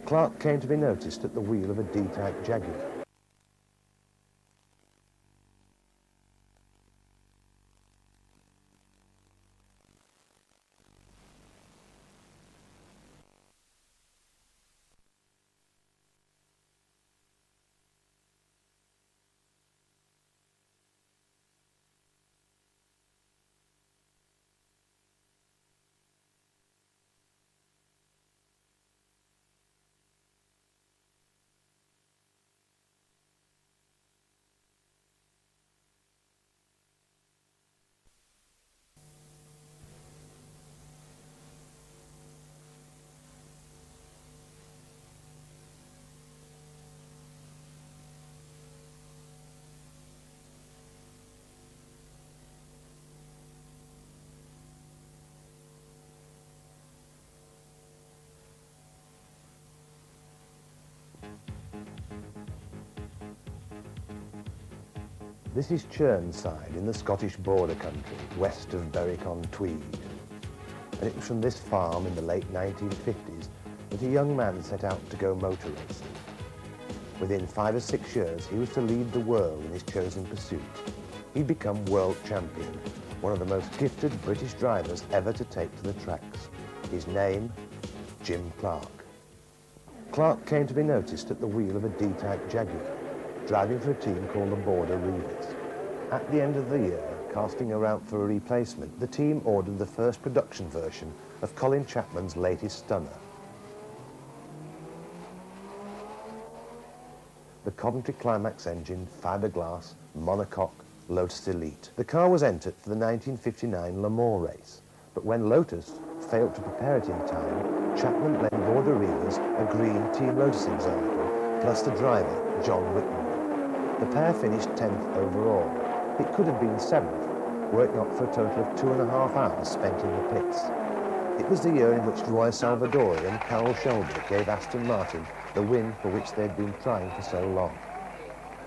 Clark came to be noticed at the wheel of a D-type Jaguar. This is Churnside in the Scottish border country, west of Berwick-on-Tweed. And it was from this farm in the late 1950s that a young man set out to go motor racing. Within 5 or 6 years, he was to lead the world in his chosen pursuit. He'd become world champion, one of the most gifted British drivers ever to take to the tracks. His name, Jim Clark. Clark came to be noticed at the wheel of a D-type Jaguar, driving for a team called the Border Reivers. At the end of the year, casting around for a replacement, the team ordered the first production version of Colin Chapman's latest stunner. The Coventry Climax engine, fiberglass, monocoque, Lotus Elite. The car was entered for the 1959 Le Mans race, but when Lotus failed to prepare it in time, Chapman lent Border Reivers a green Team Lotus example, plus the driver, John Whitman. The pair finished 10th overall. It could have been 7th, were it not for a total of 2.5 hours spent in the pits. It was the year in which Roy Salvadori and Carroll Shelby gave Aston Martin the win for which they'd been trying for so long.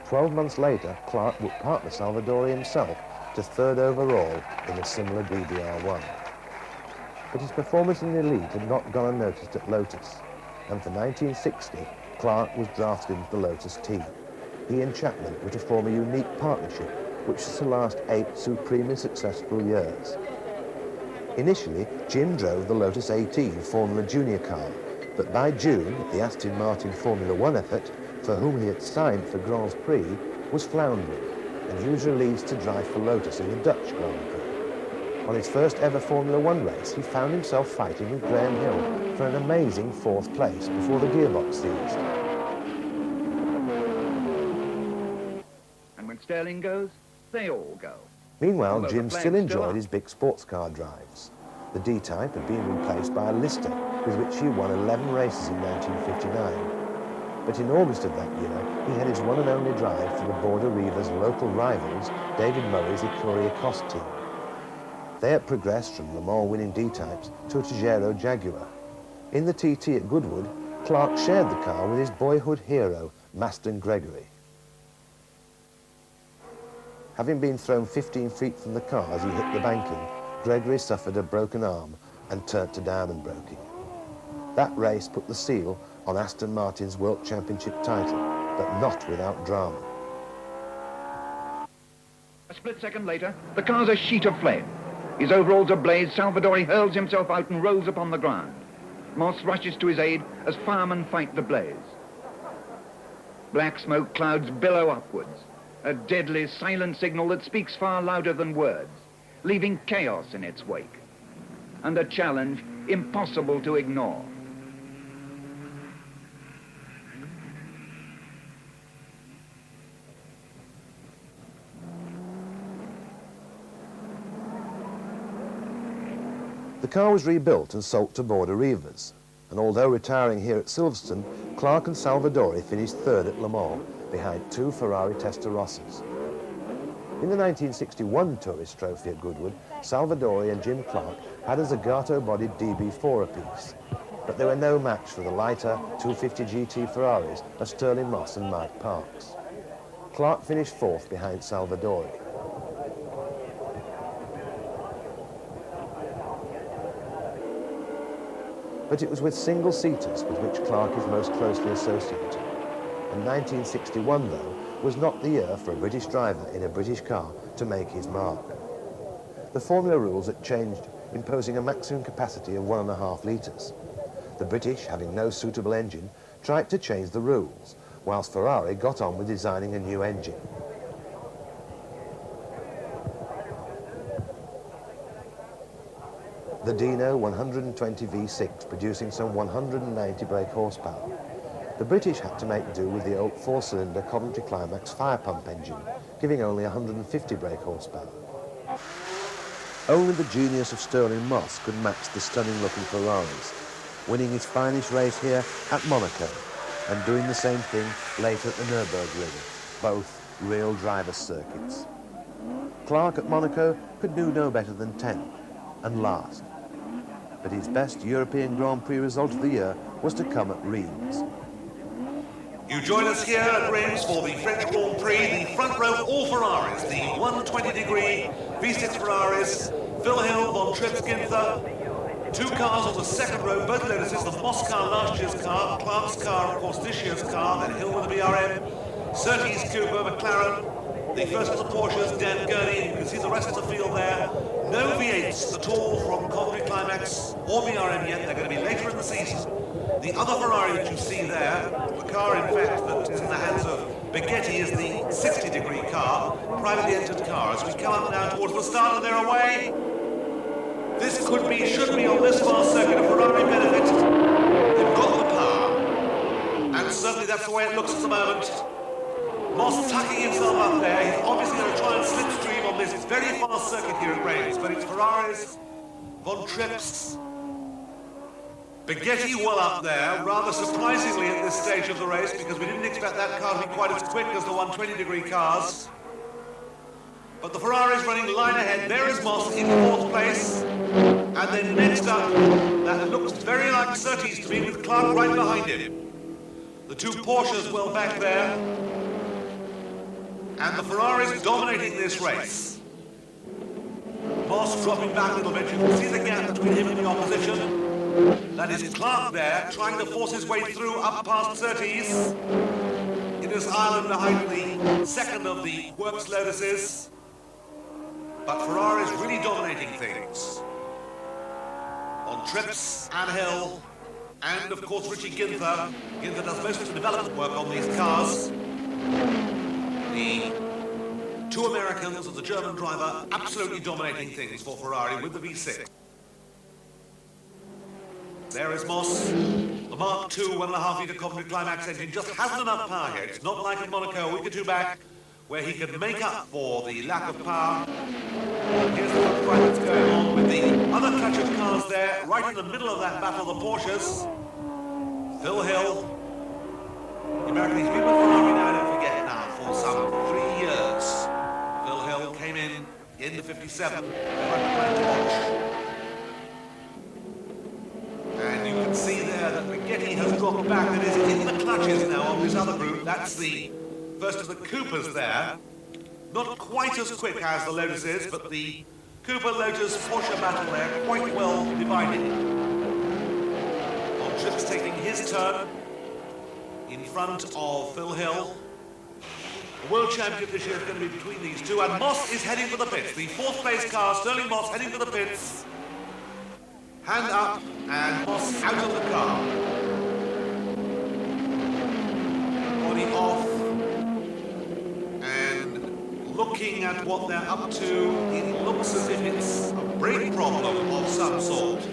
12 months later, Clark would partner Salvadori himself to 3rd overall in a similar DBR1. But his performance in the Elite had not gone unnoticed at Lotus, and for 1960, Clark was drafted into the Lotus team. He and Chapman were to form a unique partnership which was to last 8 supremely successful years. Initially, Jim drove the Lotus 18 Formula Junior car, but by June, the Aston Martin Formula One effort, for whom he had signed for Grand Prix, was floundering, and he was released to drive for Lotus in the Dutch Grand Prix. On his first ever Formula One race, he found himself fighting with Graham Hill for an amazing 4th place before the gearbox seized. When Sterling goes, they all go. Meanwhile, Although Jim the flag's still still enjoyed up. his big sports car drives. The D-Type had been replaced by a Lister, with which he won 11 races in 1959. But in August of that year, he had his one and only drive for the Border Reivers' local rivals, David Murray's Ecurie Cost team. They had progressed from Le Mans winning D-Types to a Tejero Jaguar. In the TT at Goodwood, Clark shared the car with his boyhood hero, Maston Gregory. Having been thrown 15 feet from the car as he hit the banking, Gregory suffered a broken arm and turned to down and broking. That race put the seal on Aston Martin's World Championship title, but not without drama. A split second later, the car's a sheet of flame. His overalls ablaze, Salvadori hurls himself out and rolls upon the ground. Moss rushes to his aid as firemen fight the blaze. Black smoke clouds billow upwards, a deadly silent signal that speaks far louder than words, leaving chaos in its wake, and a challenge impossible to ignore. The car was rebuilt and sold to Border Reivers, and although retiring here at Silverstone, Clark and Salvadori finished 3rd at Le Mans, behind 2 Ferrari Testarossas. In the 1961 Tourist Trophy at Goodwood, Salvadori and Jim Clark had a Zagato-bodied DB4 apiece, but they were no match for the lighter 250 GT Ferraris of Sterling Moss and Mike Parks. Clark finished 4th behind Salvadori. But it was with single-seaters with which Clark is most closely associated. And 1961, though, was not the year for a British driver in a British car to make his mark. The formula rules had changed, imposing a maximum capacity of 1.5 litres. The British, having no suitable engine, tried to change the rules, whilst Ferrari got on with designing a new engine. The Dino 120 V6, producing some 190 brake horsepower. The British had to make do with the old 4-cylinder Coventry Climax fire pump engine, giving only 150 brake horsepower. Only the genius of Stirling Moss could match the stunning-looking Ferraris, winning his finest race here at Monaco and doing the same thing later at the Nürburgring, both real driver's circuits. Clark at Monaco could do no better than 10th and last, but his best European Grand Prix result of the year was to come at Reims. You join us here at Reims for the French Grand Prix, the front row all Ferraris, the 120-degree V6 Ferraris, Wilhelm von Tripp's Ginther, 2 cars on the second row, both Lotuses, the Moss car last year's car, Clark's car, of course, this year's car, then Hill with the BRM, Surtees Cooper, McLaren, the first of the Porsches, Dan Gurney, you can see the rest of the field there. No V8s at all from Coventry Climax or BRM yet, they're going to be later in the season. The other Ferrari that you see there, the car in fact that is in the hands of Beghetti, is the 60-degree car, privately entered car. As we come up now towards the start and they're away, this could be, should be on this fast circuit a Ferrari benefit. They've got the power, and certainly that's the way it looks at the moment. Moss tucking himself up there. He's obviously going to try and slipstream on this very fast circuit here at Reims, but it's Ferraris, Von Tripp's, Beghetti well up there, rather surprisingly at this stage of the race, because we didn't expect that car to be quite as quick as the 120-degree cars. But the Ferrari's running line ahead. There is Moss in 4th place. And then next up, that looks very like Surtees to me, with Clark right behind him. The 2 Porsches well back there. And the Ferrari's dominating this race. Moss dropping back a little bit. You can see the gap between him and the opposition. That is Clark there, trying to force his way through up past Surtees. In his island behind the second of the Works Lotuses. But Ferrari's really dominating things. On Trips and Hill, and of course Richie Ginther. Ginther does most of the development work on these cars. The 2 Americans and the German driver absolutely dominating things for Ferrari with the V6. There is Moss. The Mark II 1.5 litre Coventry Climax engine just hasn't enough power here. It's not like in Monaco a week or 2 back, where he could make up for the lack of power. Here's the fight that's going on with the other clutch of cars there, right in the middle of that battle, the Porsches. Phil Hill. The American, he's been with Ferrari now, don't forget now, for some 3 years. Phil Hill came in the 57. And you can see there that Beghetti has dropped back and is in the clutches now on this other group. That's the first of the Coopers there. Not quite as quick as the Lotus is, but the Cooper Lotus Porsche battle there quite well divided. On Trips taking his turn in front of Phil Hill. The World Championship this year is going to be between these 2, and Moss is heading for the pits. The 4th place car, Stirling Moss, heading for the pits. Hand up, and Moss out of the car. Body off. And looking at what they're up to, it looks as if it's a brake problem of some sort.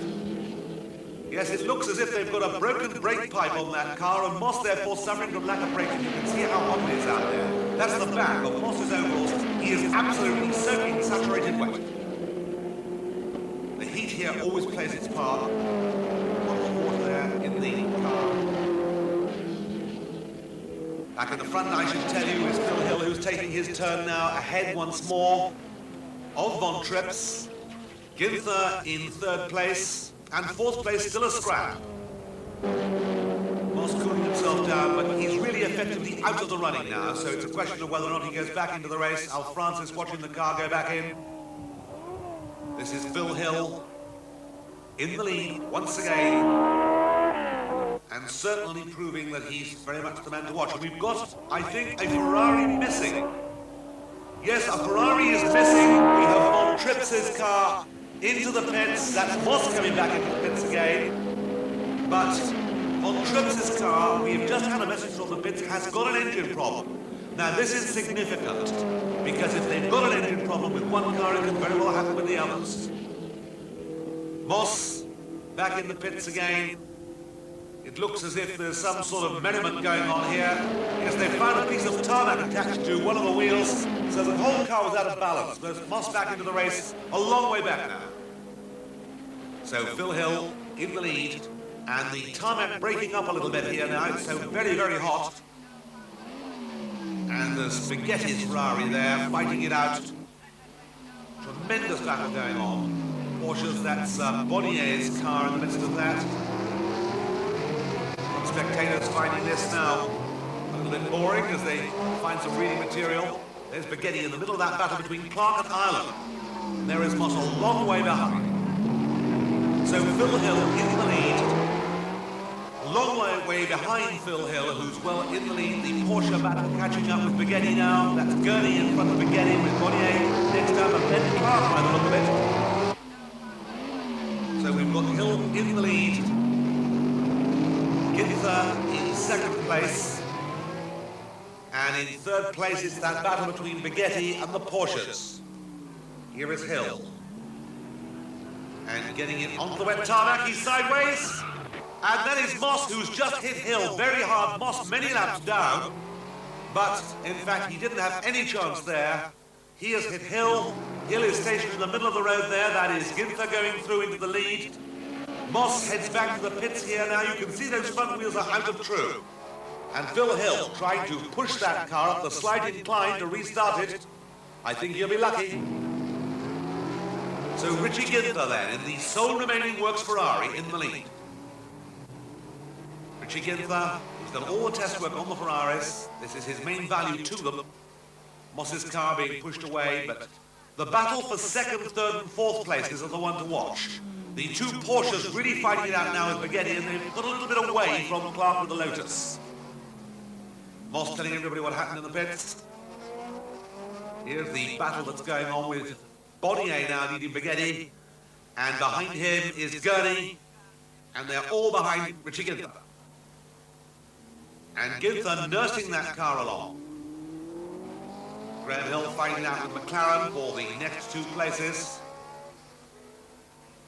Yes, it looks as if they've got a broken brake pipe on that car, and Moss therefore suffering from lack of braking. You can see how hot it is out there. That's the back of Moss's overalls. He is absolutely soaking saturated wet. The heat here always plays its part. Bottle of water there in the car. Back in the front, I should tell you, is Phil Hill, who's taking his turn now, ahead once more of Von Trips. Ginther in 3rd place, and 4th place still a scrap. Moss cooling himself down, but he's really effectively out of the running now, so it's a question of whether or not he goes back into the race. Alf Francis watching the car go back in. This is Phil Hill in the lead once again. certainly proving that he's very much the man to watch. And we've got, I think, a Ferrari missing. Yes, a Ferrari is missing. We have Von Tripp's car into the pits. That's Moss coming back into the pits again. But Von Tripp's car, we've just had a message from the pits, has got an engine problem. Now, this is significant, because if they've got an engine problem with one car, it can very well happen with the others. Moss back in the pits again. It looks as if there's some sort of merriment going on here. Yes, they found a piece of tarmac attached to one of the wheels, so the whole car was out of balance. There's Moss back into the race, a long way back now. So Phil Hill in the lead, and the tarmac breaking up a little bit here now. It's so very, very hot. And there's Spaghetti's Ferrari there, fighting it out. Tremendous battle going on. Porsche's, that's Bonnier's car in the midst of that. Spectators finding this now a little bit boring as they find some reading material. There's Spaghetti in the middle of that battle between Clark and Ireland. And there is Moss a long way behind. So Phil Hill in the lead. Long way behind Phil Hill, who's well in the lead. The Porsche battle catching up with Spaghetti now. That's Gurney in front of Spaghetti with Bonnier next up, and then Clark by the look of it. So we've got Hill in the lead. Ginther in second place. And in third place, it's that battle between Spaghetti and the Porsches. Here is Hill. And getting it onto the wet tarmac, he's sideways. And then is Moss, who's just hit Hill very hard. Moss many laps down. But, in fact, he didn't have any chance there. He has hit Hill. Hill is stationed in the middle of the road there. That is Ginther going through into the lead. Moss heads back to the pits here now. You can see those front wheels are out of true. And Phil Hill trying to push that car up the slight incline to restart it. I think he'll be lucky. So Richie Ginther then, in the sole remaining works Ferrari, in the lead. Richie Ginther, who's done all the test work on the Ferraris. This is his main value to them. Moss's car being pushed away, but the battle for second, third and fourth places are the one to watch. The two Porsches really fighting it out now with Spaghetti, and they've got a little bit away from Clark with the Lotus. Moss telling everybody what happened in the pits. Here's the battle that's going on with Bonnier now leading Spaghetti, and behind him is Gurney, and they're all behind Richie Ginther. And Ginther nursing that car along. Graham Hill fighting out with McLaren for the next two places.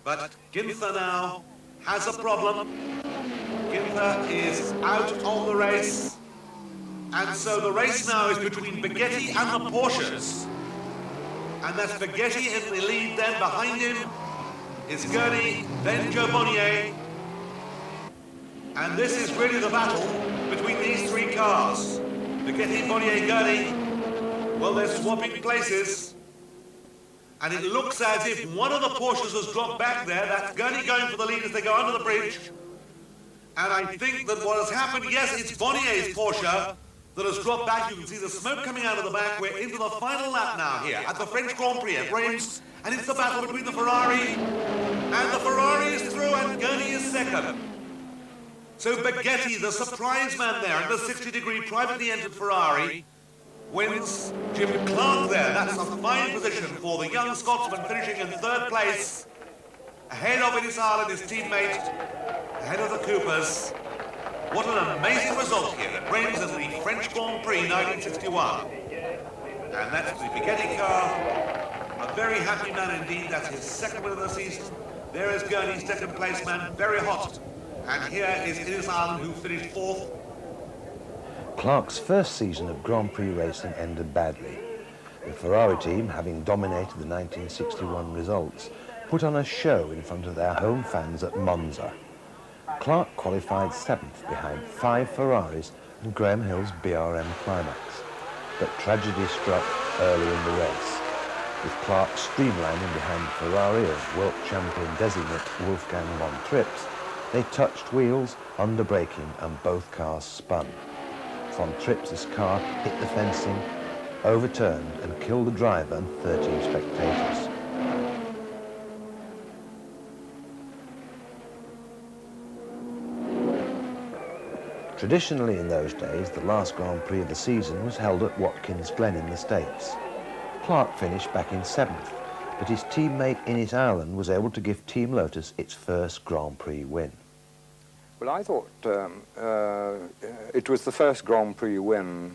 But Ginther now has a problem. Ginther is out of the race. And so the race now is between Spaghetti and the Porsches. And that's Spaghetti in the lead, then behind him is Gurney, then Joe Bonnier. And this is really the battle between these three cars. Spaghetti, Bonnier, Gurney. Well, they're swapping places. And it looks as if one of the Porsches has dropped back there. That's Gurney going for the lead as they go under the bridge. And I think that what has happened, yes, it's Bonnier's Porsche that has dropped back. You can see the smoke coming out of the back. We're into the final lap now here at the French Grand Prix at Reims. And it's the battle between the Ferrari. And the Ferrari is through and Gurney is second. So Spaghetti, the surprise man there in the 60-degree privately entered Ferrari, wins. Jim Clark there. That's a fine position for the young Scotsman finishing in third place. Ahead of Inisal and his teammate. Ahead of the Coopers. What an amazing result here at Reims in the French Grand Prix 1961. And that's the Spaghetti car. A very happy man indeed. That's his second win of the season. There is Gurney's second place man, very hot. And here is Inisal, who finished fourth. Clark's first season of Grand Prix racing ended badly. The Ferrari team, having dominated the 1961 results, put on a show in front of their home fans at Monza. Clark qualified 7th behind 5 Ferraris and Graham Hill's BRM Climax. But tragedy struck early in the race, with Clark streamlining behind the Ferrari of world champion designate Wolfgang von Trips. They touched wheels, under-braking, and both cars spun. Von Trips' car hit the fencing, overturned, and killed the driver and 13 spectators. Traditionally in those days, the last Grand Prix of the season was held at Watkins Glen in the States. Clark finished back in 7th, but his teammate Innes Ireland was able to give Team Lotus its first Grand Prix win. Well, I thought it was the first Grand Prix win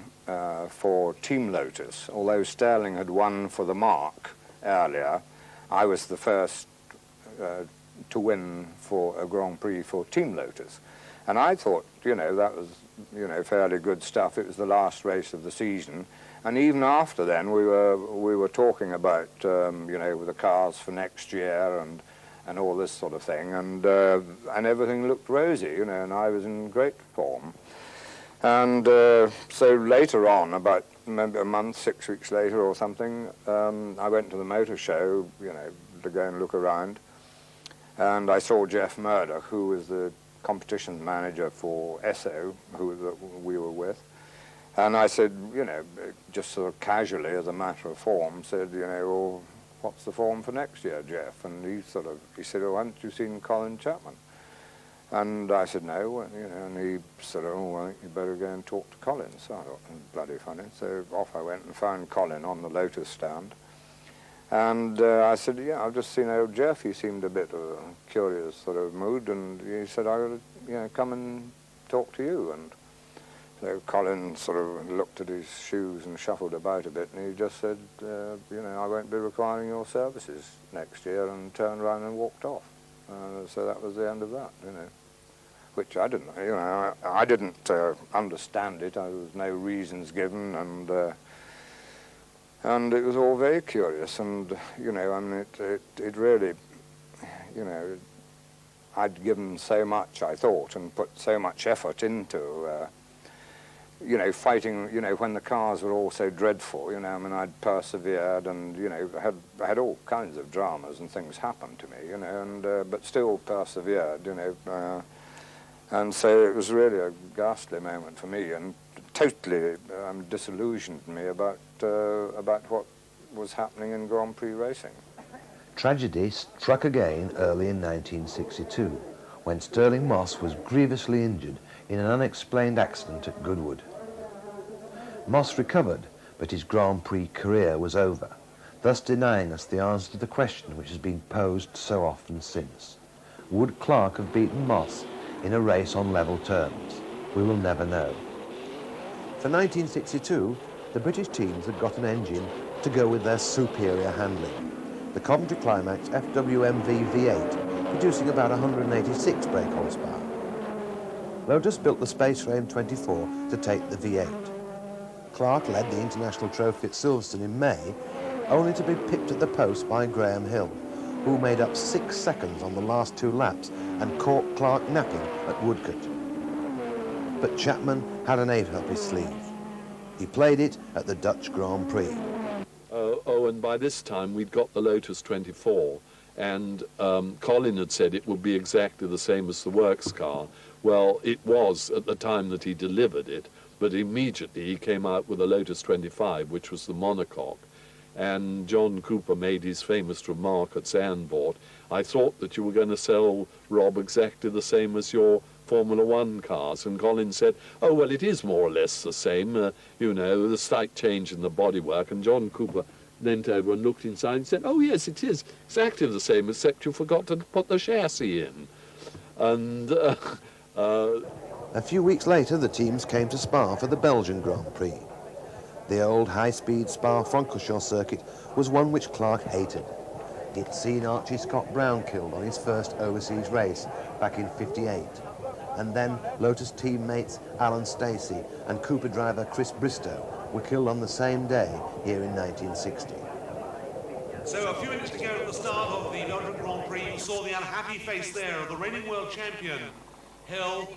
for Team Lotus. Although Sterling had won for the Mark earlier, I was the first to win for a Grand Prix for Team Lotus. And I thought, you know, that was, you know, fairly good stuff. It was the last race of the season. And even after then, we were talking about, you know, the cars for next year and all this sort of thing. And everything looked rosy, you know, and I was in great form. And so later on, about maybe a month, 6 weeks later or something, I went to the motor show, you know, to go and look around. And I saw Jeff Murdoch, who was the competition manager for Esso, who we were with. And I said, you know, just sort of casually, as a matter of form, said, you know, well, what's the form for next year, Jeff? And he said, oh, haven't you seen Colin Chapman? And I said, no, you know, and he said, oh, well, you better go and talk to Colin. So I thought, bloody funny. So off I went and found Colin on the Lotus stand. And I said, yeah, I've just seen old Jeff. He seemed a bit of a curious sort of mood, and he said, I would, you know, come and talk to you. And so Colin sort of looked at his shoes and shuffled about a bit, and he just said, you know, I won't be requiring your services next year, and turned around and walked off. So that was the end of that, you know, which I didn't, you know, I didn't understand it. There was no reasons given, and it was all very curious, and, you know, I mean, it really, you know, I'd given so much, I thought, and put so much effort into, you know, fighting, you know, when the cars were all so dreadful, you know, I mean, I'd persevered and, you know, had all kinds of dramas and things happen to me, you know, and, but still persevered, you know, and so it was really a ghastly moment for me, and totally disillusioned me about what was happening in Grand Prix racing. Tragedy struck again early in 1962, when Stirling Moss was grievously injured in an unexplained accident at Goodwood. Moss recovered, but his Grand Prix career was over, thus denying us the answer to the question which has been posed so often since. Would Clark have beaten Moss in a race on level terms? We will never know. For 1962, the British teams had got an engine to go with their superior handling. The Coventry Climax FWMV V8, producing about 186 brake horsepower. Lotus built the Space Frame 24 to take the V8. Clark led the International Trophy at Silverstone in May, only to be pipped at the post by Graham Hill, who made up 6 seconds on the last 2 laps and caught Clark napping at Woodcote. But Chapman had an 8 up his sleeve. He played it at the Dutch Grand Prix. And by this time we'd got the Lotus 24, and Colin had said it would be exactly the same as the works car. Well, it was at the time that he delivered it, but immediately he came out with a Lotus 25, which was the monocoque. And John Cooper made his famous remark at Zandvoort, I thought that you were going to sell, Rob, exactly the same as your Formula One cars. And Colin said, oh, well, it is more or less the same, you know, the slight change in the bodywork. And John Cooper leant over and looked inside and said, oh, yes, it is exactly the same, except you forgot to put the chassis in. And a few weeks later, the teams came to Spa for the Belgian Grand Prix. The old high-speed Spa-Francorchamps circuit was one which Clark hated. He'd seen Archie Scott Brown killed on his first overseas race back in '58. And then Lotus teammates Alan Stacey and Cooper driver Chris Bristow were killed on the same day here in 1960. So a few minutes to go at the start of the Belgian Grand Prix, you saw the unhappy face there of the reigning world champion, Hill,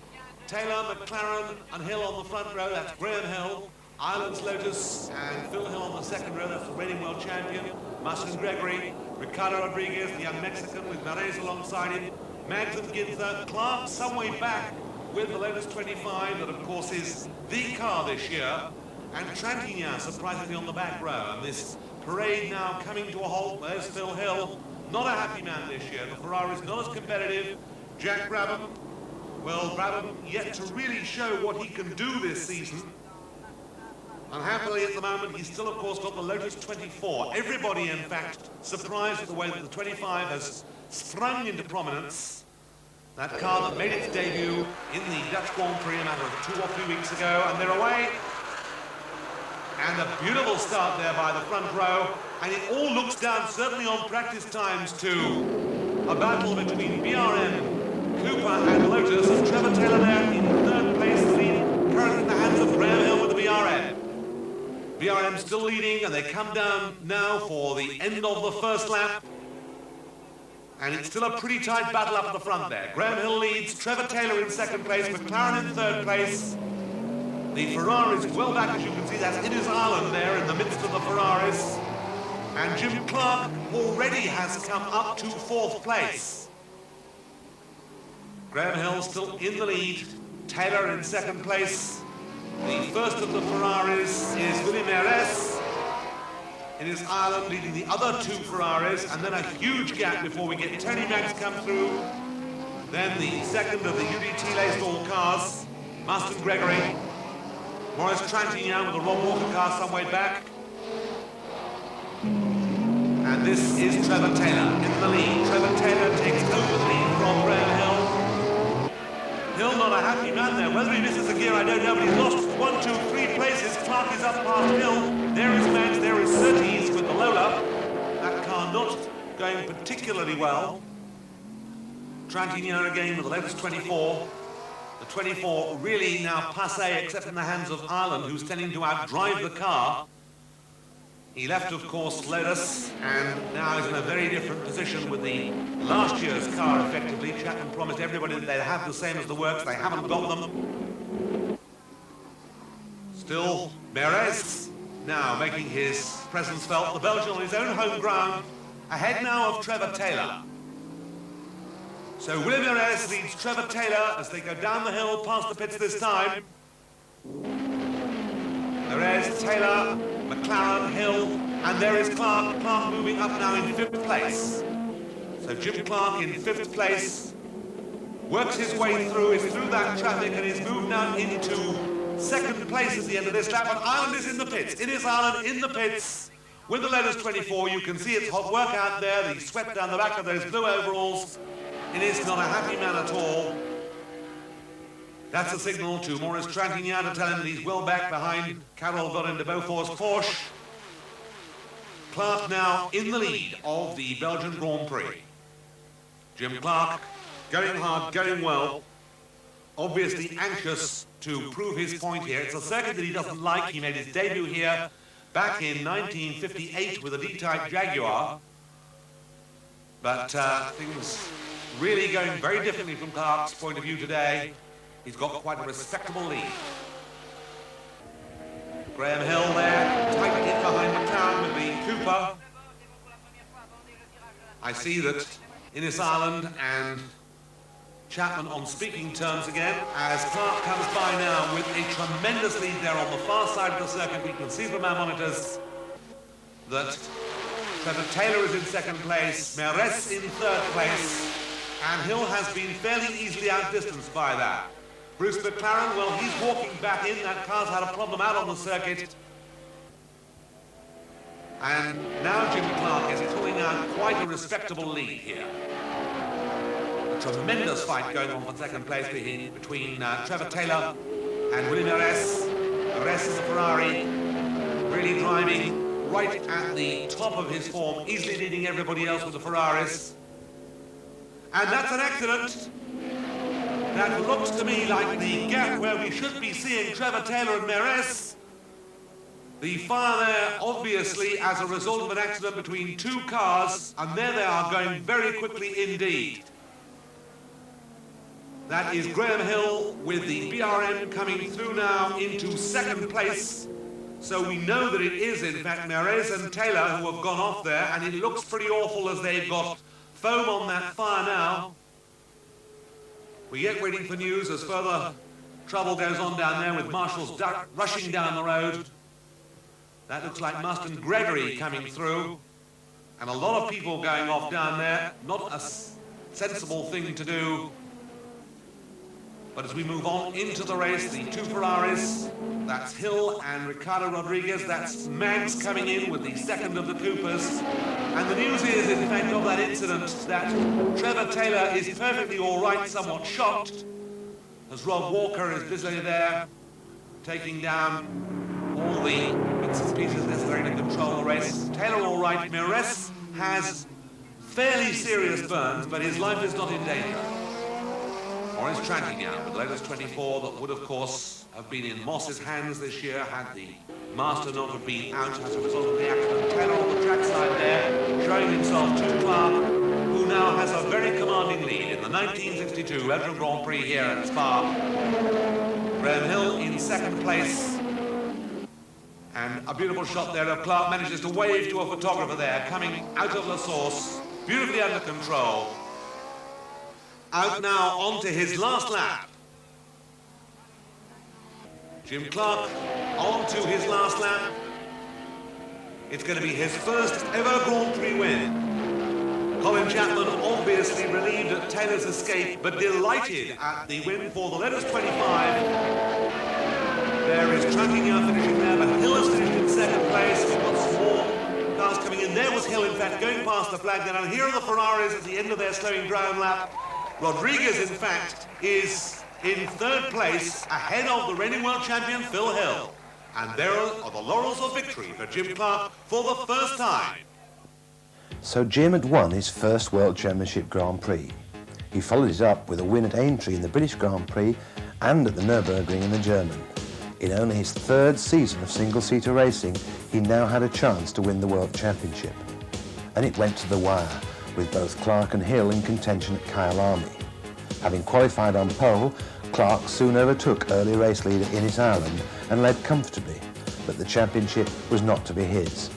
Taylor, McLaren and Hill on the front row, that's Graham Hill, Ireland's Lotus, and Phil Hill on the second row, that's the reigning world champion, Martin Gregory, Ricardo Rodriguez, the young Mexican with Marais alongside him, Mags and Ginther, Clark some way back with the Lotus 25, that of course is the car this year, and Trintignant surprisingly on the back row. And this parade now coming to a halt. There's Phil Hill, not a happy man this year. The Ferrari's not as competitive. Jack Brabham, Well, Brabham yet to really show what he can do this season. Unhappily, at the moment, he's still, of course, got the Lotus 24. Everybody, in fact, surprised at the way that the 25 has sprung into prominence. That car that made its debut in the Dutch Grand Prix a matter of 2 or 3 weeks ago, and they're away. And a beautiful start there by the front row, and it all looks down, certainly on practice times, to a battle between BRM, Cooper and Lotus, and Trevor Taylor there in third place, the lead currently in the hands of Graham Hill with the BRM. BRM still leading, and they come down now for the end of the first lap. And it's still a pretty tight battle up at the front there. Graham Hill leads, Trevor Taylor in second place, McLaren in third place. The Ferraris well back, as you can see, that's Innes Island there in the midst of the Ferraris. And Jim Clark already has come up to fourth place. Graham Hill still in the lead, Taylor in second place. The first of the Ferraris is Willie Mares. Innes Island leading the other 2 Ferraris, and then a huge gap before we get Tony Max come through. Then the second of the UDT laced all cars, Marston Gregory. Maurice Trintignant with the Rob Walker car some way back. And this is Trevor Taylor in the lead. Trevor Taylor takes over the lead from Graham Hill. Hill not a happy man there. Whether he misses a gear, I don't know, but he's lost 1, 2, 3 places. Clark is up past Hill. There is Max, there is Surtees with the Lola. That car not going particularly well. Trintignant again with the Lotus 24. The 24 really now passé, except in the hands of Ireland, who's tending to outdrive the car. He left, of course, Lotus, and now is in a very different position with the last year's car, effectively. Chapman promised everybody that they'd have the same as the works. They haven't got them. Still, Mares now making his presence felt. The Belgian on his own home ground, ahead now of Trevor Taylor. So Willie Mares leads Trevor Taylor as they go down the hill past the pits this time. Mares, Taylor, McLaren, Hill, and there is Clark. Clark moving up now in 5th place. So Jim Clark in 5th place, works his way through, is through that traffic, and is moved now into 2nd place at the end of this lap. And Ireland is in the pits. Innes Island in the pits with the Lotus 24. You can see it's hot work out there, the sweat down the back of those blue overalls. It is not a happy man at all. That's a signal to Maurice Trintignant to tell him that he's well back behind Carol Godin de Beaufort's Porsche. Clark now in the lead of the Belgian Grand Prix. Jim Clark going hard, going well. Obviously anxious to prove his point here. It's a circuit that he doesn't like. He made his debut here back in 1958 with a D-Type Jaguar. But things really going very differently from Clark's point of view today. He's got quite a respectable lead. Graham Hill there, tight in behind McLaren with the Cooper. I see that Innes Island and Chapman on speaking terms again as Clark comes by now with a tremendous lead there on the far side of the circuit. We can see from our monitors that Trevor Taylor is in 2nd place, Mares in 3rd place, and Hill has been fairly easily outdistanced by that. Bruce McLaren, well, he's walking back in. That car's had a problem out on the circuit. And now Jim Clark is pulling out quite a respectable lead here. A tremendous fight going on for 2nd place between Trevor Taylor and Willie Mares. Mares in the Ferrari, really driving right at the top of his form, easily leading everybody else with the Ferraris. And that's an accident. That looks to me like the gap where we should be seeing Trevor Taylor and Mares. The fire there, obviously, as a result of an accident between 2 cars, and there they are going very quickly indeed. That is Graham Hill with the BRM coming through now into 2nd place. So we know that it is, in fact, Mares and Taylor who have gone off there, and it looks pretty awful as they've got foam on that fire now. We're yet waiting for news as further trouble goes on down there with marshals rushing down the road. That looks like Marston Gregory coming through, and a lot of people going off down there. Not a sensible thing to do. But as we move on into the race, the two Ferraris, that's Hill and Ricardo Rodriguez, that's Mags coming in with the second of the Coopers. And the news is, in fact, of that incident, that Trevor Taylor is perfectly all right, somewhat shocked, as Rob Walker is busily there, taking down all the bits and pieces necessary to control the race. Taylor all right. Mires has fairly serious burns, but his life is not in danger. Or is tracking out with Lotus 24 that would, of course, have been in Moss's hands this year had the master not have been out as a result of the accident. Taylor on the trackside there, showing himself to Clark, who now has a very commanding lead in the 1962 Belgian Grand Prix here at Spa. Graham Hill in second place. And a beautiful shot there of Clark manages to wave to a photographer there, coming out of La Source, beautifully under control. Out now onto his last lap. Jim Clark on to his last lap. It's going to be his first ever Grand Prix win. Colin Chapman obviously relieved at Taylor's escape, but delighted at the win for the Lotus 25. There is Tranquillion finishing there, but Hill has finished in second place. We've got some more cars coming in. There was Hill, in fact, going past the flag there. And here are the Ferraris at the end of their slowing down lap. Rodriguez, in fact, is in third place ahead of the reigning world champion Phil Hill. And there are the laurels of victory for Jim Clark for the first time. So Jim had won his first World Championship Grand Prix. He followed it up with a win at Aintree in the British Grand Prix and at the Nürburgring in the German. In only his third season of single-seater racing, he now had a chance to win the World Championship. And it went to the wire, with both Clark and Hill in contention at Kyalami. Having qualified on pole, Clark soon overtook early race leader Innes Ireland and led comfortably, but the championship was not to be his.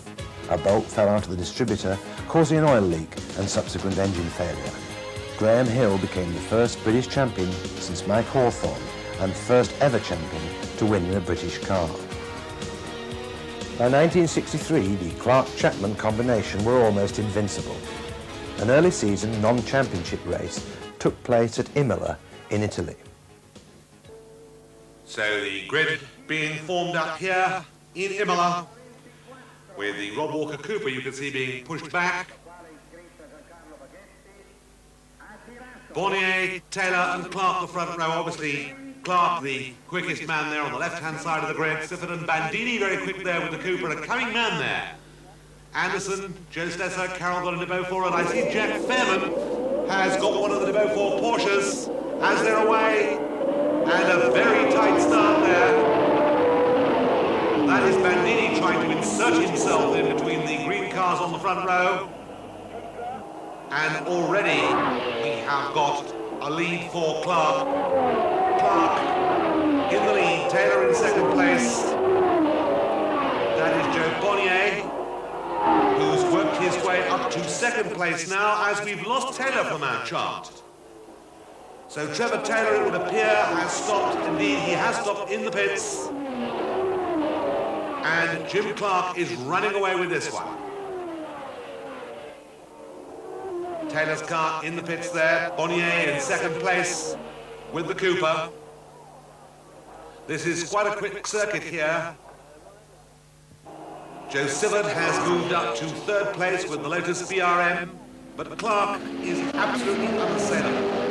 A bolt fell out of the distributor, causing an oil leak and subsequent engine failure. Graham Hill became the first British champion since Mike Hawthorne and first ever champion to win in a British car. By 1963, the Clark-Chapman combination were almost invincible. An early season non-championship race took place at Imola in Italy. So the grid being formed up here in Imola, with the Rob Walker Cooper you can see being pushed back. Bonnier, Taylor and Clark the front row. Obviously Clark the quickest man there on the left-hand side of the grid. Sifford and Bandini very quick there with the Cooper, a coming man there. Anderson, Joe Stesser, Carroll got a De Beaufort, and I see Jack Fairman has got one of the De Beaufort Porsches as they're away, and a very tight start there. That is Bandini trying to insert himself in between the green cars on the front row. And already we have got a lead for Clark. Clark in the lead, Taylor in second place. That is Joe Bonnier, who's worked his way up to second place now as we've lost Taylor from our chart. So Trevor Taylor, it would appear, has stopped. Indeed, he has stopped in the pits. And Jim Clark is running away with this one. Taylor's car in the pits there. Bonnier in second place with the Cooper. This is quite a quick circuit here. Joe Sifford has moved up to third place with the Lotus BRM, but Clark is absolutely unassailable.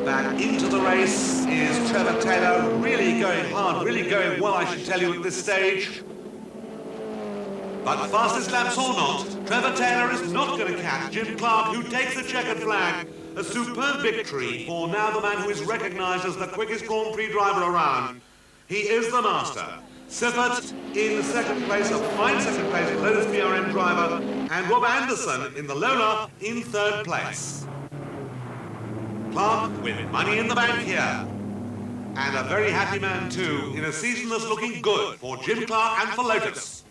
Back into the race is Trevor Taylor, really going hard, really going well, I should tell you, at this stage. But fastest laps or not, Trevor Taylor is not going to catch Jim Clark, who takes the checkered flag. A superb victory for now the man who is recognised as the quickest Grand Prix driver around. He is the master. Sifford in second place, a fine second place for Lotus BRM driver, and Rob Anderson in the Lola in third place. Clark with money in the bank here. And a very happy man too, in a season that's looking good for Jim Clark and for Lotus.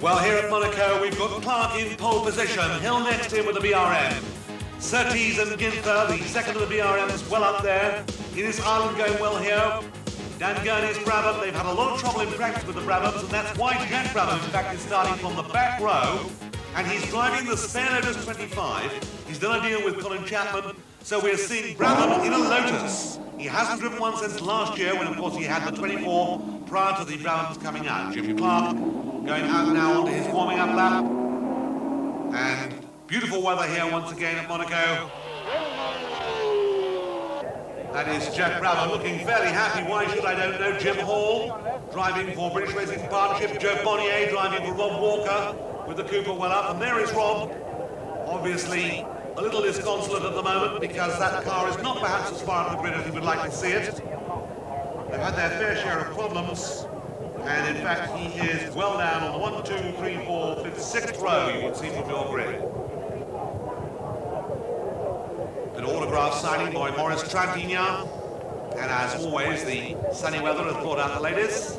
Well, here at Monaco, we've got Clark in pole position, Hill next to him with the BRM. Surtees and Ginther, the second of the BRMs, well up there. Innes Ireland going well here. Dan Gurney's Brabham, they've had a lot of trouble in practice with the Brabhams, and that's why Jack Brabham, in fact, is starting from the back row. and he's driving the spare Lotus 25. He's done a deal with Colin Chapman, so we're seeing Brabham in a Lotus. He hasn't driven one since last year, when of course he had the 24 prior to the Brabhams coming out. Jim Clark going out now onto his warming up lap. And beautiful weather here once again at Monaco. That is Jack Brabham looking fairly happy. Why should I don't know? Jim Hall driving for British Racing Partnership. Joe Bonnier driving for Rob Walker with the Cooper well up. And there is Rob, obviously a little disconsolate at the moment because that car is not perhaps as far up the grid as he would like to see it. They've had their fair share of problems. And in fact, he is well down on the 1, 2, 3, 4, 5th, 6th row, you would see from your grid. An autograph signing by Maurice Trintignant. And as always, the sunny weather has brought out the ladies.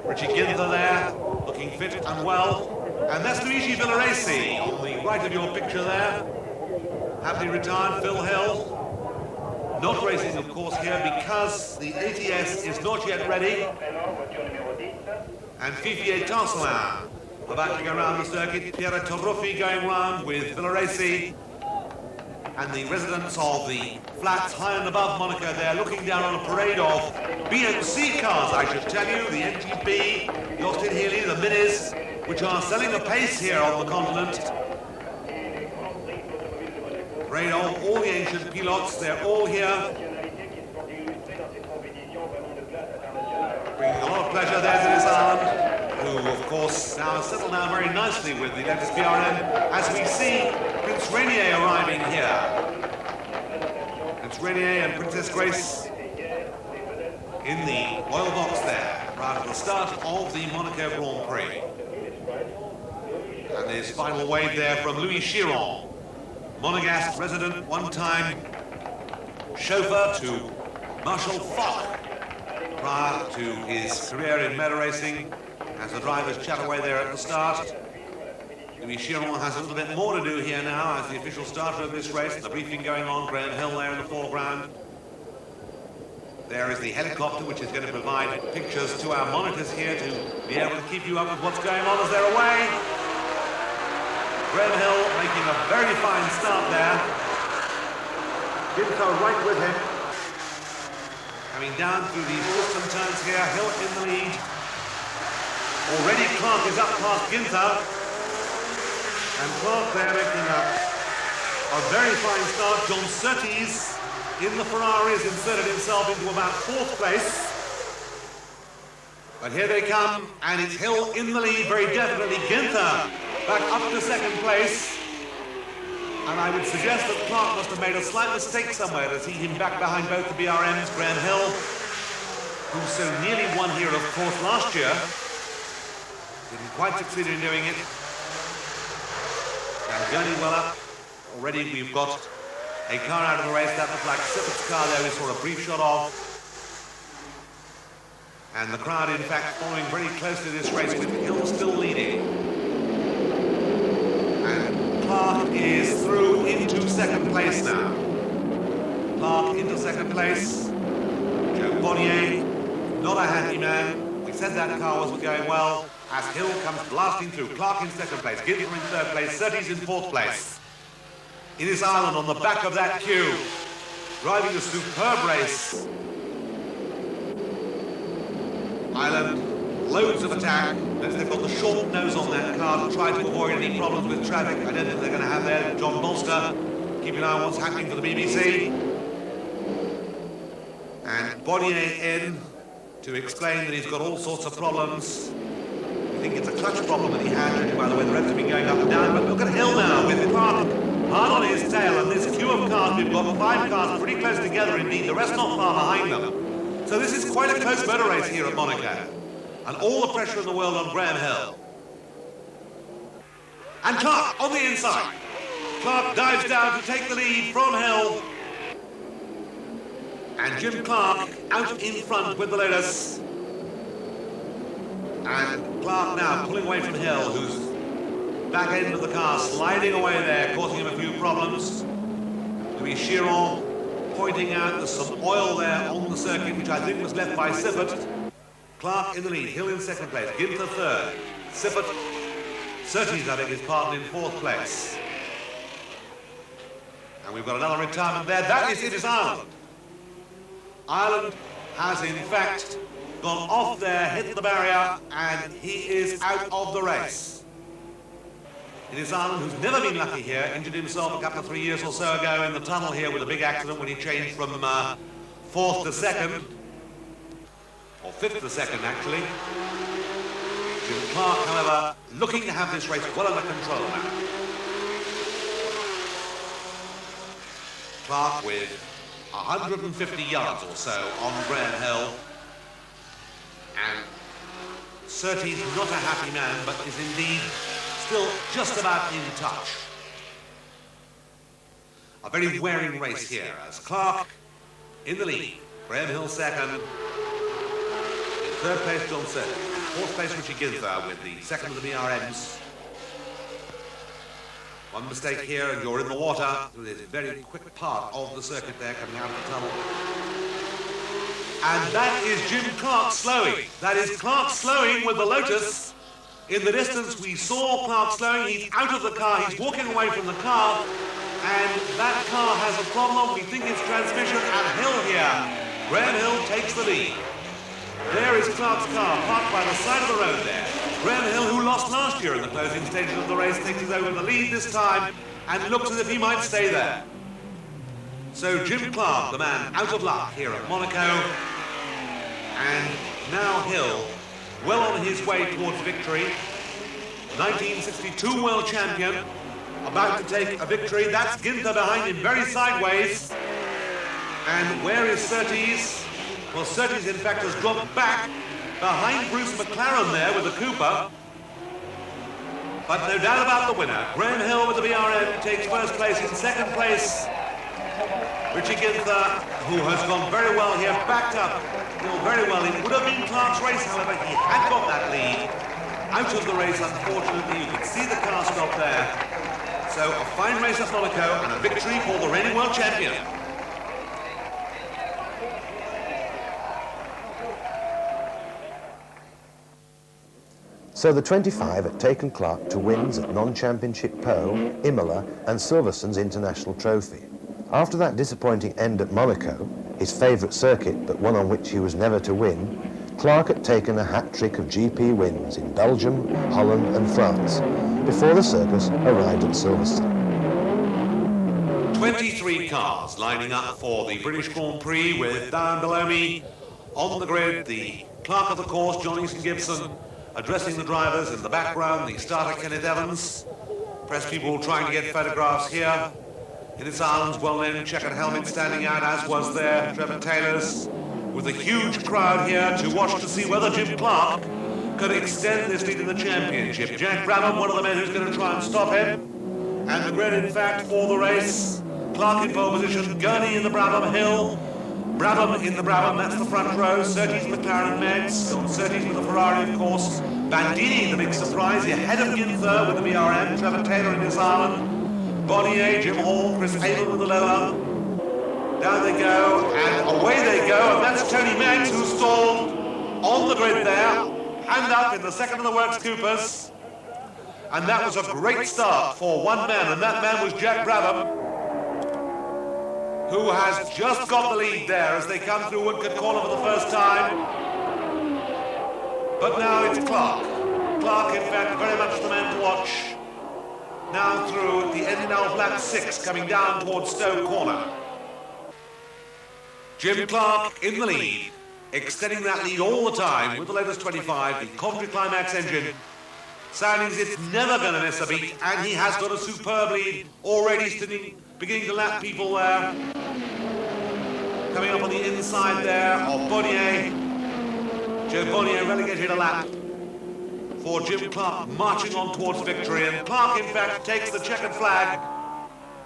Richie Ginther there, looking fit and well. And that's Luigi Villaresi on the right of your picture there. Happily retired, Phil Hill. Not racing, of course, here because the ATS is not yet ready. And Fifier Tancelin about to go around the circuit. Piero Taruffi going round with Villaresi. And the residents of the flats high and above Monaco there looking down on a parade of BMC cars, I should tell you. The NGB, the Austin Healey, the Minis, which are selling the pace here on the continent. Parade of all the ancient pilots, they're all here. Bringing a lot of pleasure there to this island, who of course now has settled down very nicely with the Lotus BRM as we see Prince Rainier arriving here. Prince Rainier and Princess Grace in the royal box there, prior to the start of the Monaco Grand Prix. And there's final wave there from Louis Chiron, Monegasque resident, one-time chauffeur to Marshal Foch prior to his career in motor racing. As the drivers chat away there at the start, Louis Chiron has a little bit more to do here now as the official starter of this race. The briefing going on, Graham Hill there in the foreground. There is the helicopter which is going to provide pictures to our monitors here to be able to keep you up with what's going on as they're away. Graham Hill making a very fine start there. Ginther right with him. Coming down through these twists and turns here, Hill in the lead. Already Clark is up past Ginther. And Clark there making a very fine start. John Surtees in the Ferrari has inserted himself into about 4th place. But here they come, and it's Hill in the lead, very definitely. Ginther back up to 2nd place. And I would suggest that Clark must have made a slight mistake somewhere to see him back behind both the BRMs. Graham Hill, who so nearly won here, of course, last year, didn't quite succeed in doing it. And Johnny well up. Already we've got a car out of the race. That looks like Sippett's car there we saw a brief shot of. And the crowd, in fact, following very closely this race with Hill still leading. And Clark is through into 2nd place now. Clark into 2nd place. Joe Bonnier, not a happy man. We said that car wasn't going well. As Hill comes blasting through. Clark in 2nd place, Ginther in 3rd place, Surtees in 4th place. In this island on the back of that queue, driving a superb race. Island, loads of attack. They've got the short nose on that car to try to avoid any problems with traffic. I don't think they're going to have there. John Bolster, keep an eye on what's happening for the BBC. And Bonnier in to explain that he's got all sorts of problems. I think it's a clutch problem that he had, judging by the way the revs have been going up and down. But look at Hill now with Clark hard on his tail, and this queue of cars, we've got 5 cars pretty close together indeed, the rest not far behind them. So this is quite a close motor race here at Monaco. And all the pressure in the world on Graham Hill. And Clark on the inside. Clark dives down to take the lead from Hill. And Jim Clark out in front with the Lotus. And Clark now pulling away from Hill, who's back end of the car, sliding away there, causing him a few problems. Louis Chiron pointing out there's some oil there on the circuit, which I think was left by Sippert. Clark in the lead, Hill in 2nd place, Ginther 3rd, Sippert Surtees, I beg his pardon, in 4th place. And we've got another retirement there. That is Ireland. Ireland has in fact gone off there, hit the barrier, and he is out of the race. It is Ireland, who's never been lucky here, injured himself a couple of 3 years or so ago in the tunnel here with a big accident when he changed from 4th to 2nd, or 5th to 2nd actually. Jim Clark, however, looking to have this race well under control now. Clark with 150 yards or so on Graham Hill. And Surtees not a happy man, but is indeed still just about in touch. A very wearing race here as Clark in the lead. Graham Hill 2nd. In 3rd place, John Surtees. 4th place, Richie Ginther with the 2nd of the BRMs. One mistake here and you're in the water through this very quick part of the circuit there coming out of the tunnel. And that is Jim Clark slowing. That is Clark slowing with the Lotus. In the distance we saw Clark slowing. He's out of the car. He's walking away from the car. And that car has a problem. We think it's transmission and Hill here. Graham Hill takes the lead. There is Clark's car parked by the side of the road there. Graham Hill, who lost last year in the closing stages of the race, takes over the lead this time and looks as if he might stay there. So Jim Clark, the man out of luck here at Monaco, and now Hill, well on his way towards victory. 1962 world champion, about to take a victory. That's Ginther behind him, very sideways. And where is Surtees? Well, Surtees, in fact, has dropped back behind Bruce McLaren there with the Cooper. But no doubt about the winner. Graham Hill with the BRM takes 1st place. In 2nd place, Richie Ginther, who has gone very well here, backed up very well. It would have been Clark's race, however. He had got that lead. Out of the race, unfortunately. You can see the car stop there. So a fine race at Monaco and a victory for the reigning world champion. So the 25 had taken Clark to wins at non-championship Po, Imola and Silverstone's International Trophy. After that disappointing end at Monaco, his favourite circuit but one on which he was never to win, Clark had taken a hat-trick of GP wins in Belgium, Holland and France before the circus arrived at Silverstone. 23 cars lining up for the British Grand Prix with down below me on the grid the clerk of the course, John Easton Gibson, addressing the drivers in the background, the starter Kenneth Evans, press people trying to get photographs here. In its Ireland's well-known checkered helmet standing out, as was there Trevor Taylor's, with a huge crowd here to watch to see whether Jim Clark could extend this lead in the championship. Jack Brabham, one of the men who's going to try and stop him. And the grid, in fact, for the race. Clark in pole position, Gurney in the Brabham, Hill. Brabham in the Brabham, that's the front row. Surtees, McLaren, Meggs. Surtees with the Ferrari, of course. Bandini, the big surprise, ahead of Ginther with the BRM. Trevor Taylor in his Ireland. Bonnier, Jim Hall, Chris Abel with the Lola. Down they go, and away they go, and that's Tony Meggs, who stalled on the grid there, hand up in the 2nd of the Works Coopers. And that was a great start for one man, and that man was Jack Brabham, who has just got the lead there as they come through Woodcote Corner for the first time. But now it's Clark. Clark, in fact, very much the man to watch. Now through the end of lap 6, coming down towards Stowe Corner. Jim Clark in the lead, extending that lead all the time with the latest 25, the Coventry Climax engine. Sounding as it's never going to miss a beat, and he has got a superb lead already, beginning to lap people there. Coming up on the inside there of Bonnier. Joe Bonnier relegated a lap for Jim Clark, marching on towards victory, and Clark in fact takes the checkered flag.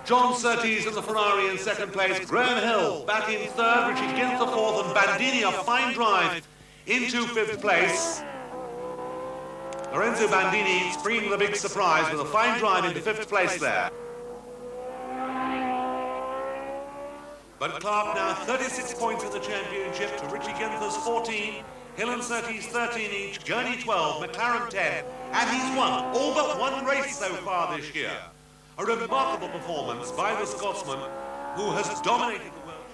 John Surtees in the Ferrari in 2nd place, Graham Hill back in 3rd, Richie Ginther 4th, and Bandini a fine drive into 5th place. Lorenzo Bandini springing the big surprise with a fine drive into 5th place there. But Clark now 36 points in the championship to Richie Ginther's 14, Hill and Surtees 13 each, Gurney 12, McLaren 10, And he's won all but one race so far this year. A remarkable performance by the Scotsman who has dominated the world.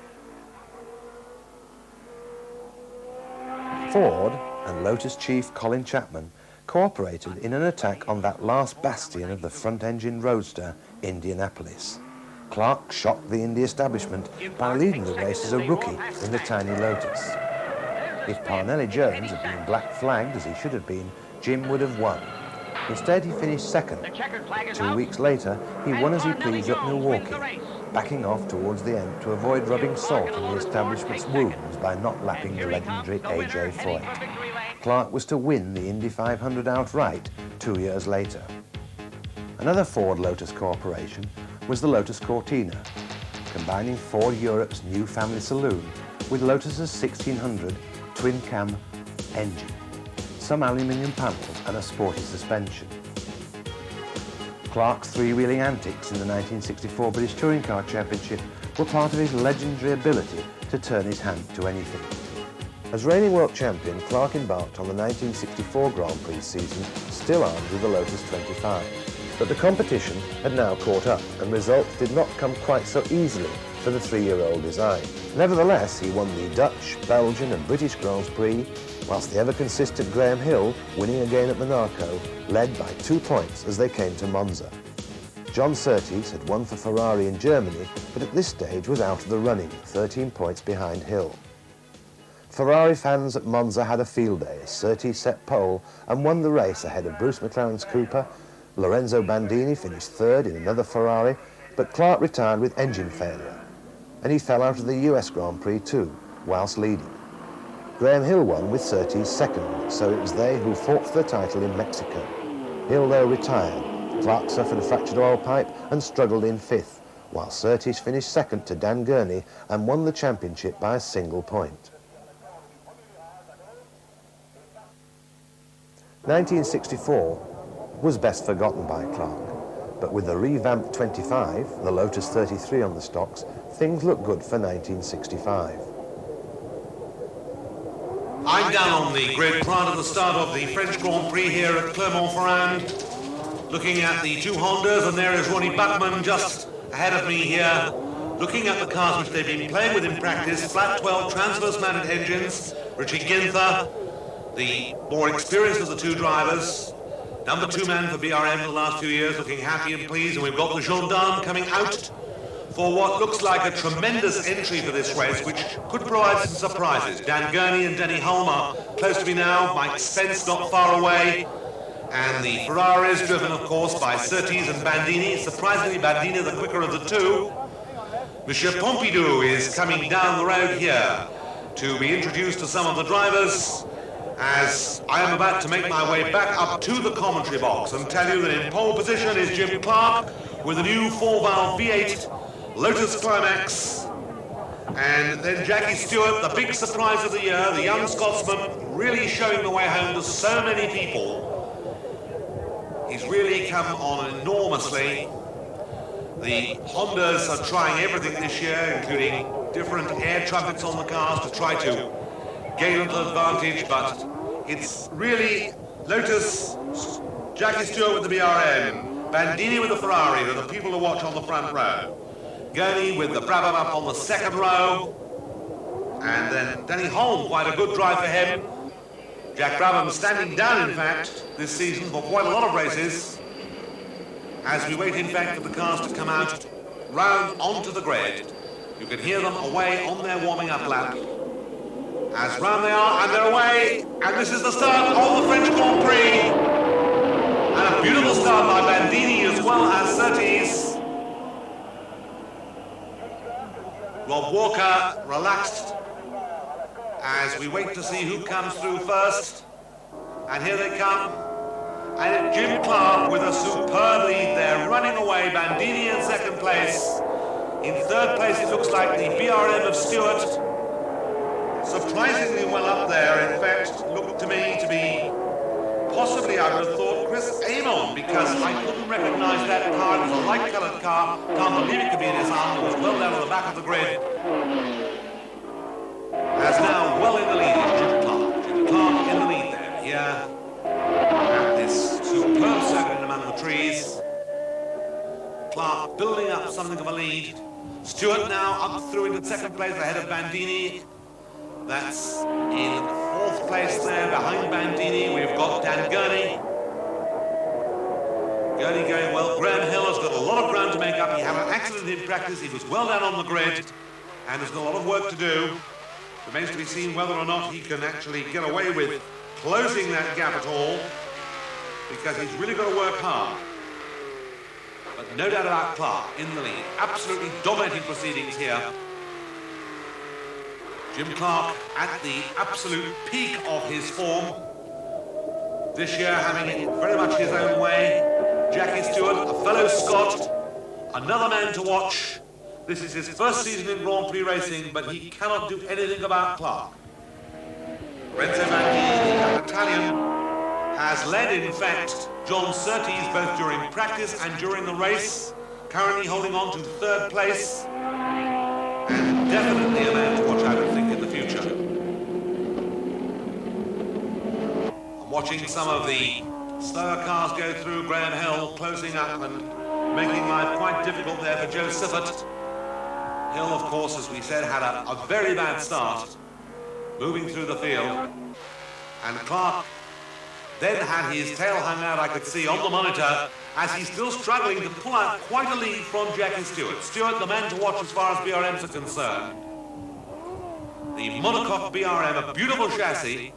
Ford and Lotus chief Colin Chapman cooperated in an attack on that last bastion of the front-engine roadster, Indianapolis. Clark shocked the Indy establishment by leading the race as a rookie in the tiny Lotus. If Parnelli Jones had been black flagged as he should have been, Jim would have won. Instead, he finished second. 2 weeks later, he won as he pleased at Milwaukee, backing off towards the end to avoid rubbing salt in the establishment's wounds by not lapping the legendary A.J. Foyt. Clark was to win the Indy 500 outright 2 years later. Another Ford Lotus cooperation was the Lotus Cortina, combining Ford Europe's new family saloon with Lotus's 1600 twin-cam engine, some aluminium panels and a sporty suspension. Clark's three-wheeling antics in the 1964 British Touring Car Championship were part of his legendary ability to turn his hand to anything. As reigning world champion, Clark embarked on the 1964 Grand Prix season still armed with the Lotus 25. But the competition had now caught up and results did not come quite so easily for the three-year-old design. Nevertheless, he won the Dutch, Belgian and British Grand Prix, whilst the ever-consistent Graham Hill, winning again at Monaco, led by 2 points as they came to Monza. John Surtees had won for Ferrari in Germany, but at this stage was out of the running, 13 points behind Hill. Ferrari fans at Monza had a field day as Surtees set pole and won the race ahead of Bruce McLaren's Cooper. Lorenzo Bandini finished third in another Ferrari, but Clark retired with engine failure, and he fell out of the US Grand Prix too, whilst leading. Graham Hill won with Surtees second, so it was they who fought for the title in Mexico. Hill, though, retired. Clark suffered a fractured oil pipe and struggled in fifth, while Surtees finished second to Dan Gurney and won the championship by a single point. 1964 was best forgotten by Clark, but with the revamped 25, the Lotus 33 on the stocks, things look good for 1965. I'm down on the grid prior to the start of the French Grand Prix here at Clermont-Ferrand, looking at the two Hondas, and there is Ronnie Buckman just ahead of me here, looking at the cars which they've been playing with in practice, flat 12 transverse-mounted engines, Richie Ginther, the more experienced of the two drivers, number 2 man for BRM for the last 2 years, looking happy and pleased, and we've got the gendarme coming out for what looks like a tremendous entry for this race, which could provide some surprises. Dan Gurney and Denny Hulme are close to me now, Mike Spence not far away, and the Ferraris driven, of course, by Surtees and Bandini. Surprisingly, Bandini the quicker of the two. Monsieur Pompidou is coming down the road here to be introduced to some of the drivers, as I am about to make my way back up to the commentary box and tell you that in pole position is Jim Clark with a new 4-valve V8 Lotus Climax, and then Jackie Stewart, the big surprise of the year, the young Scotsman, really showing the way home to so many people. He's really come on enormously. The Hondas are trying everything this year, including different air trumpets on the cars to try to gain an advantage, but it's really Lotus, Jackie Stewart with the BRM, Bandini with the Ferrari, they're the people to watch on the front row. Gurney with the Brabham up on the second row, and then Denny Hulme, quite a good drive for him. Jack Brabham standing down, in fact, this season for quite a lot of races, as we wait, in fact, for the cars to come out round onto the grid. You can hear them away on their warming-up lap. As round they are, and they're away, and this is the start of the French Grand Prix. And a beautiful start by Bandini as well as Surtees. Rob Walker relaxed as we wait to see who comes through first. And here they come. And Jim Clark with a superb lead there, running away. Bandini in second place. In third place, it looks like the BRM of Stewart. Surprisingly well up there. In fact, looked to me to be possibly, I would have thought, Chris Amon, because I couldn't recognize that car. It was a light-colored car. Can't believe it could be in his arm. It was well down on the back of the grid. As now well in the lead is Jim Clark. Jim Clark in the lead there. Here at this among the trees. Clark building up something of a lead. Stewart now up through into second place ahead of Bandini. That's in fourth place there behind Bandini. We've got Dan Gurney. Gurney going well. Graham Hill has got a lot of ground to make up. He had an accident in practice. He was well down on the grid and has got a lot of work to do. Remains to be seen whether or not he can actually get away with closing that gap at all, because he's really got to work hard. But no doubt about Clark in the lead. Absolutely dominating proceedings here. Jim Clark at the absolute peak of his form. This year having it very much his own way. Jackie Stewart, a fellow Scot, another man to watch. This is his first season in Grand Prix racing, but he cannot do anything about Clark. Renzo Bandini, the Italian, has led, in fact, John Surtees both during practice and during the race, currently holding on to third place, and definitely a man to watch out, I think, in the future. I'm watching some of the slower cars go through. Graham Hill closing up and making life quite difficult there for Joe Siffert. Hill, of course, as we said, had a very bad start, moving through the field. And Clark then had his tail hung out, I could see, on the monitor, as he's still struggling to pull out quite a lead from Jackie Stewart. Stewart, the man to watch as far as BRMs are concerned. The monocoque BRM, a beautiful chassis.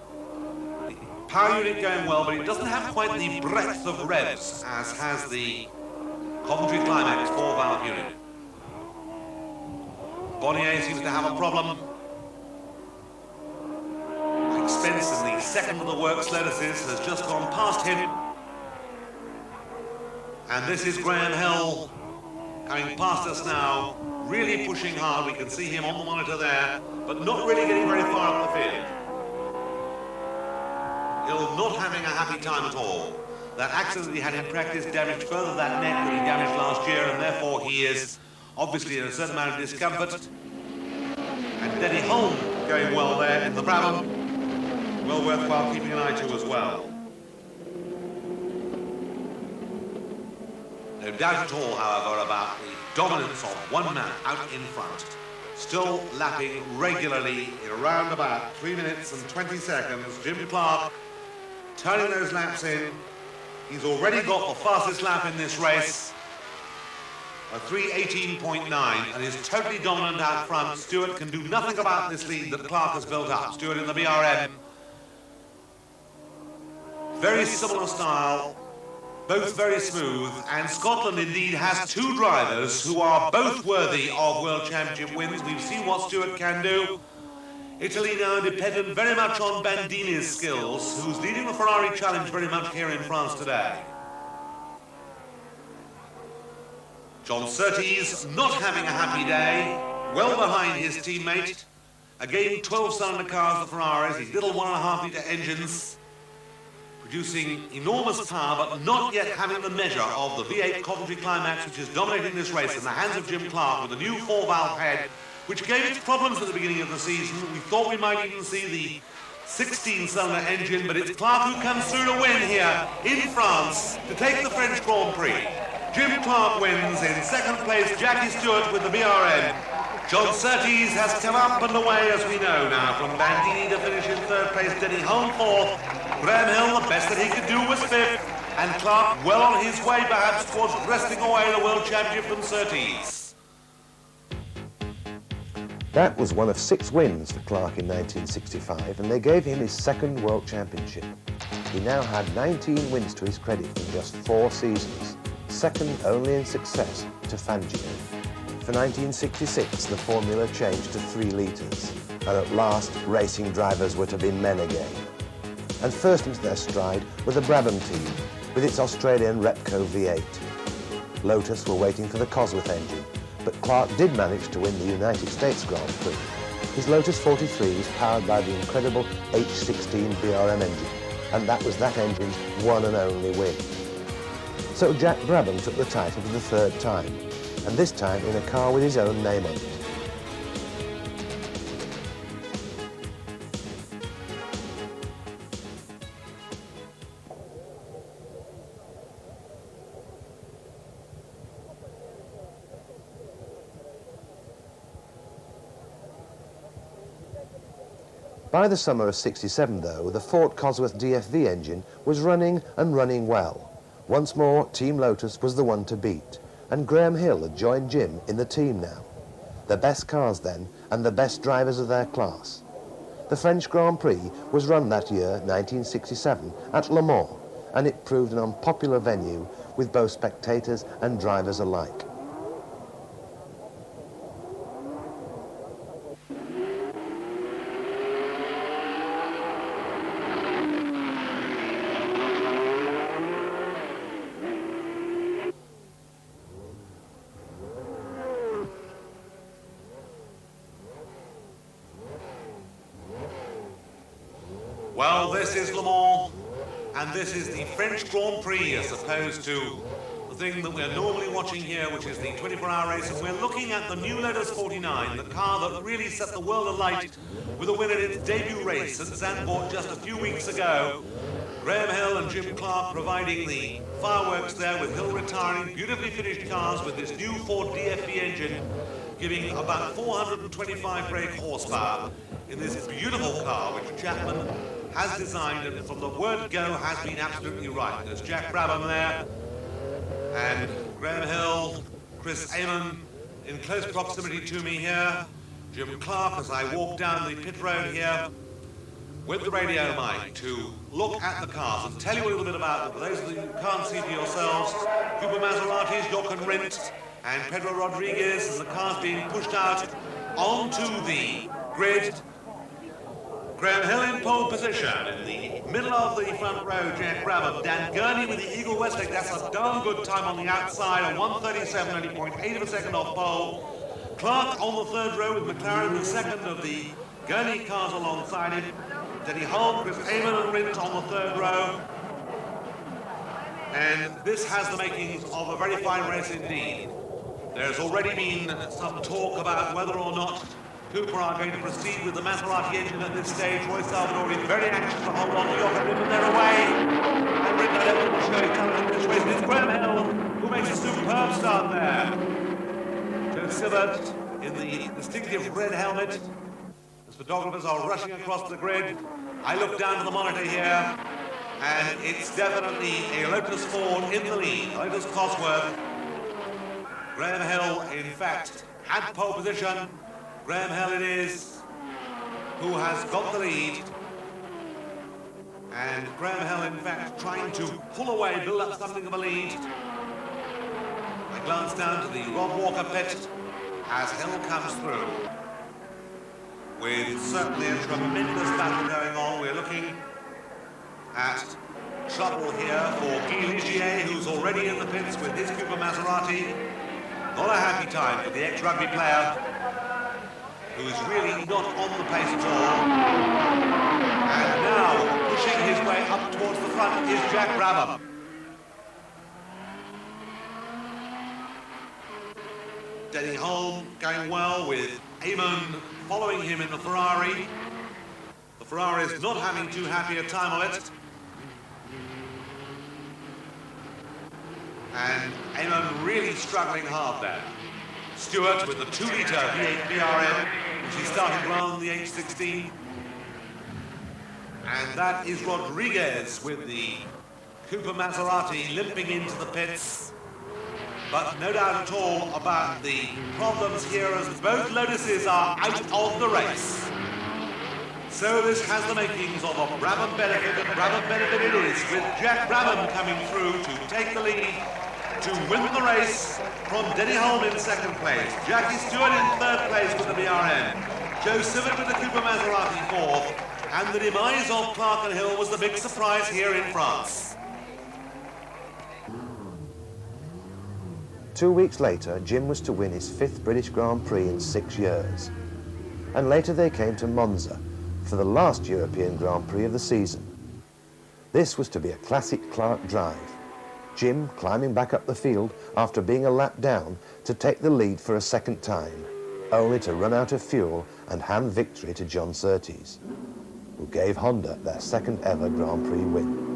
The power unit going well, but it doesn't have quite the breadth of revs as has the Coventry Climax 4-valve unit. Bonnier seems to have a problem. Spence in the second of the works lettuces has just gone past him. And this is Graham Hill coming past us now, really pushing hard. We can see him on the monitor there, but not really getting very far up the field. Hill not having a happy time at all. That accident he had in practice damaged further that neck that he damaged last year, and therefore he is obviously in a certain amount of discomfort. And Denny Holm going well there in the Brabham. Well worthwhile keeping an eye to as well. No doubt at all, however, about the dominance of one man out in front. Still lapping regularly in around about 3 minutes and 20 seconds. Jim Clark turning those laps in. He's already got the fastest lap in this race, a 3:18.9, and is totally dominant out front. Stewart can do nothing about this lead that Clark has built up. Stewart in the BRM. Very similar style, both very smooth, and Scotland indeed has two drivers who are both worthy of World Championship wins. We've seen what Stewart can do. Italy now dependent very much on Bandini's skills, who's leading the Ferrari Challenge very much here in France today. John Surtees not having a happy day, well behind his teammate. Again, 12-cylinder cars, the Ferraris, these little 1.5-litre engines, producing enormous power, but not yet having the measure of the V8 Coventry Climax, which is dominating this race in the hands of Jim Clark with a new 4-valve head, which gave its problems at the beginning of the season. We thought we might even see the 16-cylinder engine, but it's Clark who comes through to win here in France to take the French Grand Prix. Jim Clark wins. In second place, Jackie Stewart with the BRM. John Surtees has come up and away, as we know now, from Bandini to finish in third place, Denny Holm fourth. Graham Hill, the best that he could do was fifth, and Clark well on his way perhaps towards wresting away the World Championship from Surtees. That was one of 6 wins for Clark in 1965, and they gave him his second World Championship. He now had 19 wins to his credit in just 4 seasons, second only in success to Fangio. For 1966, the formula changed to 3 litres, and at last, racing drivers were to be men again. And first into their stride were the Brabham team, with its Australian Repco V8. Lotus were waiting for the Cosworth engine, but Clark did manage to win the United States Grand Prix. His Lotus 43 was powered by the incredible H16 BRM engine, and that was that engine's one and only win. So Jack Brabham took the title for the 3rd time, and this time in a car with his own name on it. By the summer of '67, though, the Fort Cosworth DFV engine was running and running well. Once more, Team Lotus was the one to beat, and Graham Hill had joined Jim in the team now. The best cars then, and the best drivers of their class. The French Grand Prix was run that year, 1967, at Le Mans, and it proved an unpopular venue with both spectators and drivers alike. Well, this is Le Mans, and this is the French Grand Prix as opposed to the thing that we're normally watching here, which is the 24-hour race, and we're looking at the new Lotus 49, the car that really set the world alight with a win in its debut race at Zandvoort just a few weeks ago. Graham Hill and Jim Clark providing the fireworks there, with Hill retiring beautifully finished cars with this new Ford DFV engine, giving about 425 brake horsepower in this beautiful car, which Chapman has designed, and from the word go has been absolutely right. There's Jack Brabham there, and Graham Hill, Chris Amon in close proximity to me here, Jim Clark as I walk down the pit road here with the radio mic to look at the cars and tell you a little bit about them. For those of you who can't see for yourselves, Cooper Maseratis, Jochen Rindt and Pedro Rodriguez, as the cars being pushed out onto the grid. Graham Hill in pole position. In the middle of the front row, Jack Brabham. Dan Gurney with the Eagle Westlake. That's a darn good time on the outside, a 1:37, only 0.8 of a second off pole. Clark on the third row with McLaren, the second of the Gurney cars alongside him. Denny Holm, Chris Amon and Rindt on the third row. And this has the makings of a very fine race indeed. There's already been some talk about whether or not Cooper are going to proceed with the Maserati engine at this stage. Roy Salvador is very anxious to hold on to Jochen Rindt, and they're away. And Rindt I don't want to show his talent in this race. It's Graham Hill who makes a superb start there. Joe Sibbert in the distinctive red helmet. As photographers are rushing across the grid, I look down to the monitor here, and it's definitely a Lotus Ford in the lead. Lotus Cosworth. Graham Hill, in fact, had pole position. Graham Hill it is who has got the lead. And Graham Hill, in fact, trying to pull away, build up something of a lead. I glance down to the Rob Walker pit as Hill comes through. With certainly a tremendous battle going on. We're looking at trouble here for Guy Ligier, who's already in the pits with his Cooper Maserati. Not a happy time for the ex-rugby player, who is really not on the pace at all. And now, pushing his way up towards the front is Jack Brabham. Denny Holm going well with Amon following him in the Ferrari. The Ferrari is not having too happy a time of it. And Amon really struggling hard there. Stewart with the 2-litre V8 BRM, which he started around the H16. And that is Rodriguez with the Cooper Maserati limping into the pits. But no doubt at all about the problems here, as both Lotuses are out of the race. So this has the makings of a Brabham benefit, and Brabham benefit it is, with Jack Brabham coming through to take the lead, to win the race from Denny Holm in second place, Jackie Stewart in third place with the BRM, Joe Sibbert with the Cooper Maserati fourth, and the demise of Clark and Hill was the big surprise here in France. 2 weeks later, Jim was to win his 5th British Grand Prix in 6 years. And later they came to Monza for the last European Grand Prix of the season. This was to be a classic Clark drive. Jim climbing back up the field after being a lap down to take the lead for a second time, only to run out of fuel and hand victory to John Surtees, who gave Honda their second ever Grand Prix win.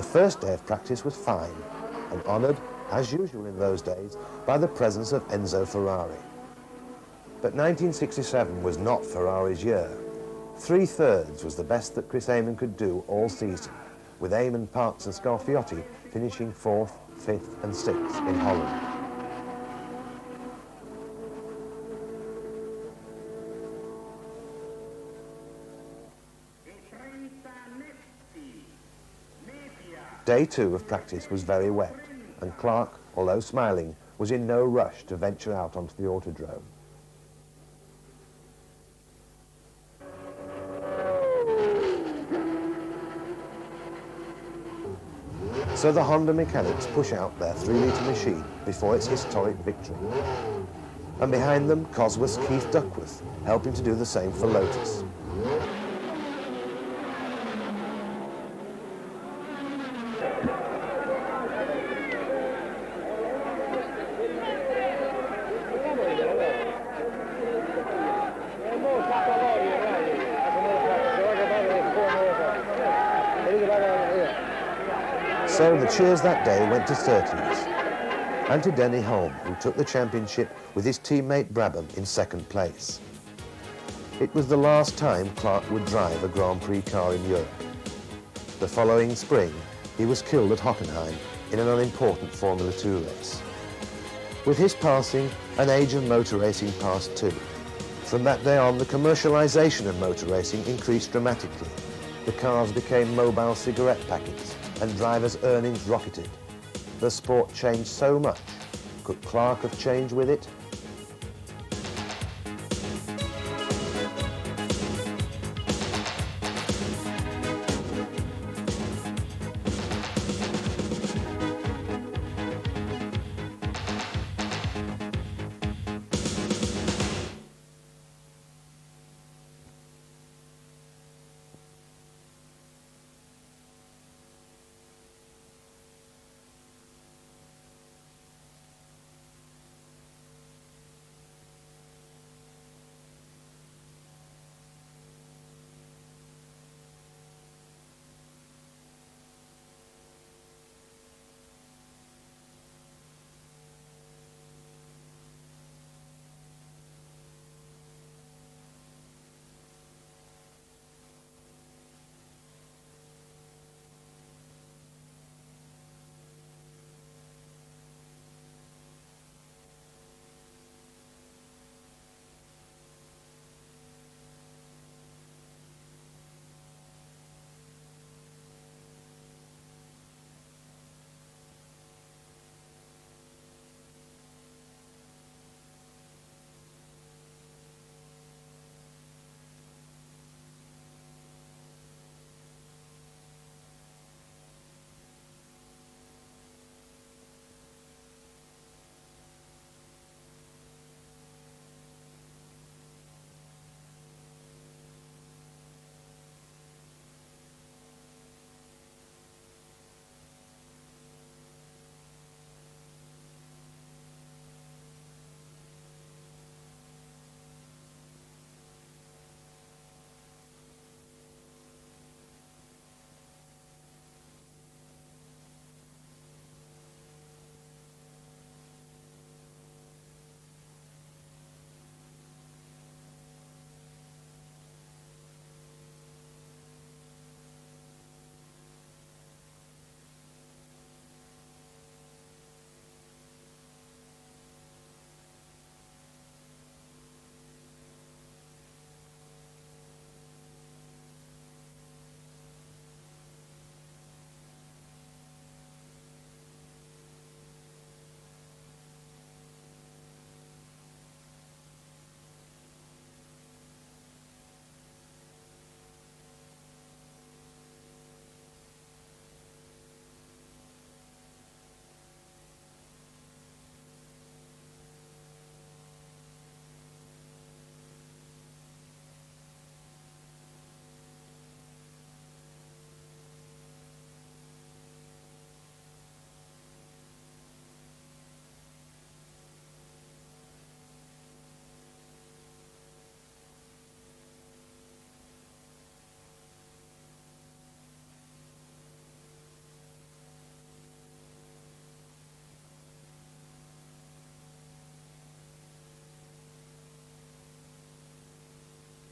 The first day of practice was fine and honoured, as usual in those days, by the presence of Enzo Ferrari. But 1967 was not Ferrari's year. 3/3 was the best that Chris Amon could do all season, with Amon, Parks and Scarfiotti finishing 4th, 5th and 6th in Holland. Day 2 of practice was very wet, and Clark, although smiling, was in no rush to venture out onto the autodrome. So the Honda mechanics push out their 3-litre machine before its historic victory. And behind them, Cosworth's Keith Duckworth, helping to do the same for Lotus. So the cheers that day went to Surtees and to Denny Holm, who took the championship with his teammate Brabham in 2nd place. It was the last time Clark would drive a Grand Prix car in Europe. The following spring, he was killed at Hockenheim in an unimportant Formula 2 race. With his passing, an age of motor racing passed too. From that day on, the commercialisation of motor racing increased dramatically. The cars became mobile cigarette packets, and drivers' earnings rocketed. The sport changed so much. Could Clark have changed with it?